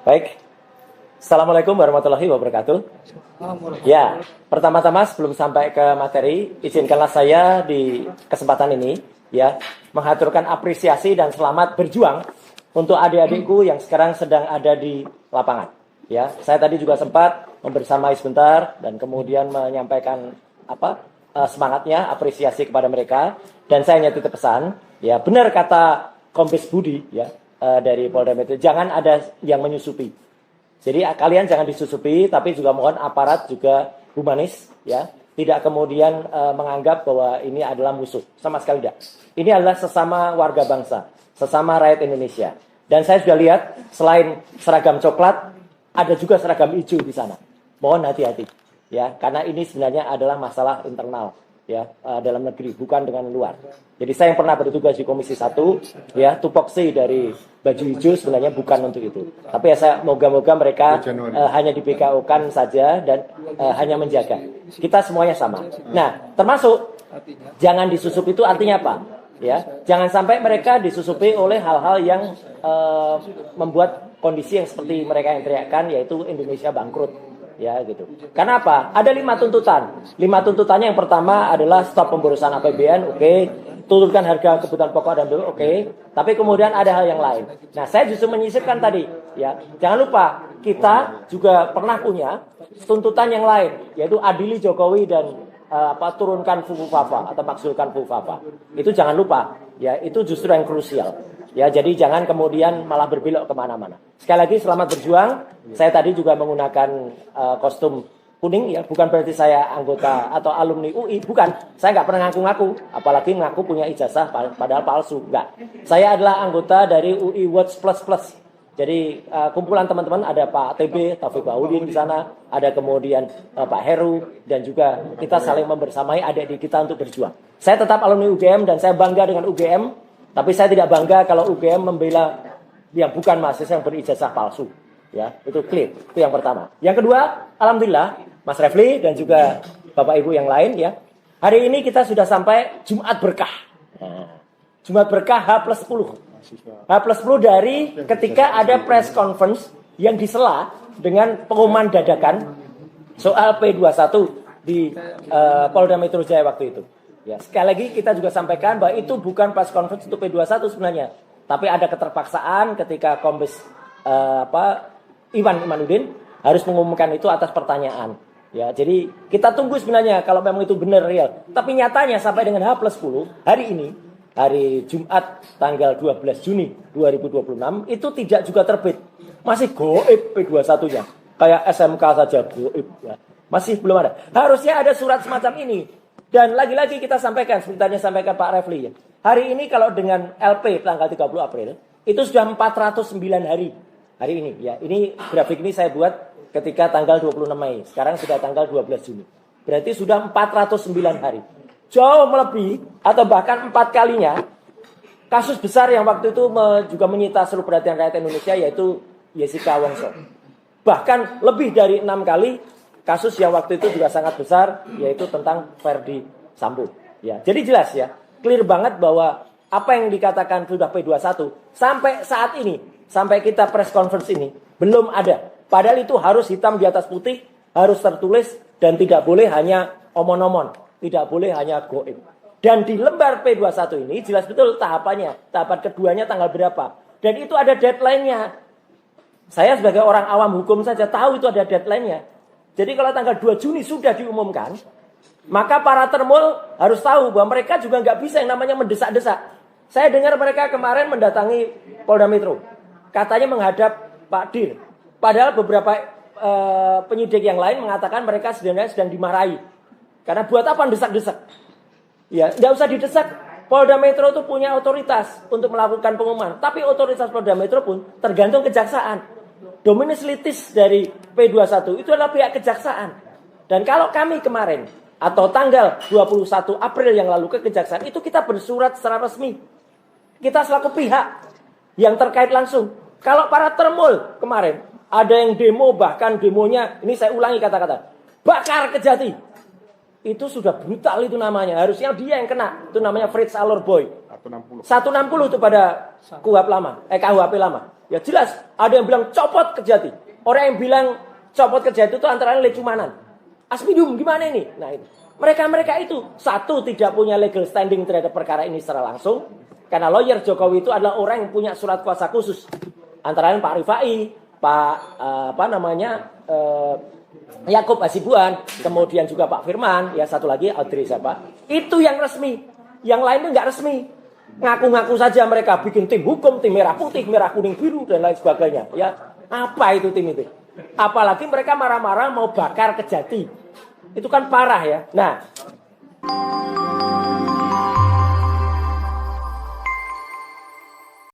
Baik, Assalamualaikum warahmatullahi wabarakatuh. Ya, pertama-tama sebelum sampai ke materi, izinkanlah saya di kesempatan ini ya mengaturkan apresiasi dan selamat berjuang untuk adik-adikku yang sekarang sedang ada di lapangan. Ya, saya tadi juga sempat membersamai sebentar dan kemudian menyampaikan semangatnya, apresiasi kepada mereka, dan saya hanya titip pesan, ya benar kata Kombes Budi ya dari Polda Metro, jangan ada yang menyusupi. Jadi kalian jangan disusupi, tapi juga mohon aparat juga humanis, ya, tidak kemudian menganggap bahwa ini adalah musuh, sama sekali tidak. Ini adalah sesama warga bangsa, sesama rakyat Indonesia. Dan saya sudah lihat selain seragam coklat, ada juga seragam hijau di sana. Mohon hati-hati, ya, karena ini sebenarnya adalah masalah internal, ya, dalam negeri, bukan dengan luar. Jadi saya yang pernah bertugas di Komisi 1, ya, tupoksi dari baju hijau sebenarnya bukan untuk itu. Tapi ya saya moga-moga mereka hanya di BKO-kan saja dan hanya menjaga. Kita semuanya sama. Nah, termasuk jangan disusup itu artinya apa? Ya, jangan sampai mereka disusupi oleh hal-hal yang membuat kondisi yang seperti mereka yang teriakkan, yaitu Indonesia bangkrut. Ya gitu. Karena apa? Ada 5 tuntutan. 5 tuntutannya yang pertama adalah stop pemborosan APBN, oke. Turunkan harga kebutuhan pokok dan dulu, oke. Tapi kemudian ada hal yang lain. Nah, saya justru menyisipkan tadi, ya. Jangan lupa, kita juga pernah punya tuntutan yang lain, yaitu adili Jokowi dan turunkan FUFAFA atau maksulkan FUFAFA. Itu jangan lupa, ya. Itu justru yang krusial. Ya, jadi jangan kemudian malah berbelok kemana-mana. Sekali lagi selamat berjuang. Saya tadi juga menggunakan kostum kuning, ya, bukan berarti saya anggota atau alumni UI, bukan. Saya nggak pernah ngaku-ngaku, apalagi ngaku punya ijazah padahal palsu, nggak. Saya adalah anggota dari UI Watch Plus Plus. Jadi kumpulan teman-teman ada Pak TB, Taufik Baudin di sana, ada kemudian Pak Heru, dan juga kita saling membersamai adik-adik kita untuk berjuang. Saya tetap alumni UGM dan saya bangga dengan UGM, tapi saya tidak bangga kalau UGM membela yang bukan mahasiswa yang berijazah palsu. Ya, itu clear. Itu yang pertama. Yang kedua, alhamdulillah, Mas Refli dan juga Bapak Ibu yang lain, ya. Hari ini kita sudah sampai Jumat Berkah. Nah, Jumat Berkah H+10. H+10 dari ketika ada press conference yang disela dengan pengumuman dadakan soal P21 di Polda Metro Jaya waktu itu. Ya, sekali lagi kita juga sampaikan bahwa itu bukan press conference untuk P21 sebenarnya, tapi ada keterpaksaan ketika Kombes Iwan Imanuddin harus mengumumkan itu atas pertanyaan. Ya, jadi kita tunggu sebenarnya kalau memang itu benar real. Tapi nyatanya sampai dengan H+10 hari ini, hari Jumat tanggal 12 Juni 2026 itu tidak juga terbit. Masih goib P21-nya. Kayak SMK saja goib, ya. Masih belum ada. Harusnya ada surat semacam ini. Dan lagi-lagi kita sampaikan, sebenarnya sampaikan Pak Refli, ya. Hari ini kalau dengan LP tanggal 30 April itu sudah 409 hari. Hari ini, ya. Ini grafik ini saya buat ketika tanggal 26 Mei. Sekarang sudah tanggal 12 Juni. Berarti sudah 409 hari. Jauh melebihi atau bahkan 4 kalinya kasus besar yang waktu itu juga menyita seluruh perhatian rakyat Indonesia, yaitu Jessica Wongso. Bahkan lebih dari 6 kali kasus yang waktu itu juga sangat besar, yaitu tentang Verdi Sambo. Ya, jadi jelas, ya, clear banget bahwa apa yang dikatakan sudah P21 sampai saat ini, sampai kita press conference ini belum ada. Padahal itu harus hitam di atas putih, harus tertulis dan tidak boleh hanya omon-omon, tidak boleh hanya goib. Dan di lembar P21 ini jelas betul tahapannya, tahapan keduanya tanggal berapa. Dan itu ada deadline-nya. Saya sebagai orang awam hukum saja tahu itu ada deadline-nya. Jadi kalau tanggal 2 Juni sudah diumumkan, maka para termul harus tahu bahwa mereka juga nggak bisa yang namanya mendesak-desak. Saya dengar mereka kemarin mendatangi Polda Metro. Katanya menghadap Pak Dir. Padahal beberapa penyidik yang lain mengatakan mereka sebenarnya sedang dimarahi. Karena buat apa desak-desak? Ya, nggak usah didesak. Polda Metro itu punya otoritas untuk melakukan pengumuman. Tapi otoritas Polda Metro pun tergantung kejaksaan. Dominus litis dari P21 itu adalah pihak kejaksaan. Dan kalau kami kemarin atau tanggal 21 April yang lalu ke kejaksaan, itu kita bersurat secara resmi. Kita selaku pihak yang terkait langsung. Kalau para termul kemarin ada yang demo, bahkan demonya, ini saya ulangi kata-kata, bakar Kejati. Itu sudah brutal itu namanya. Harusnya dia yang kena. Itu namanya Fritz Alor Boy. 160 itu pada KUHP lama. KUHP lama. Ya jelas, ada yang bilang copot Kejati. Orang yang bilang copot Kejati itu antara lain Lecumanan. Asmidum gimana ini? Nah ini. Mereka itu satu tidak punya legal standing terhadap perkara ini secara langsung. Karena lawyer Jokowi itu adalah orang yang punya surat kuasa khusus. Antara lain Pak Rifai, Pak Yakub Hasibuan, kemudian juga Pak Firman, ya satu lagi Audrey siapa? Itu yang resmi. Yang lain itu nggak resmi. Ngaku-ngaku saja mereka bikin tim hukum, tim merah putih, merah kuning biru dan lain sebagainya. Ya, apa itu tim itu? Apalagi mereka marah-marah mau bakar Kejati. Itu kan parah ya. Nah,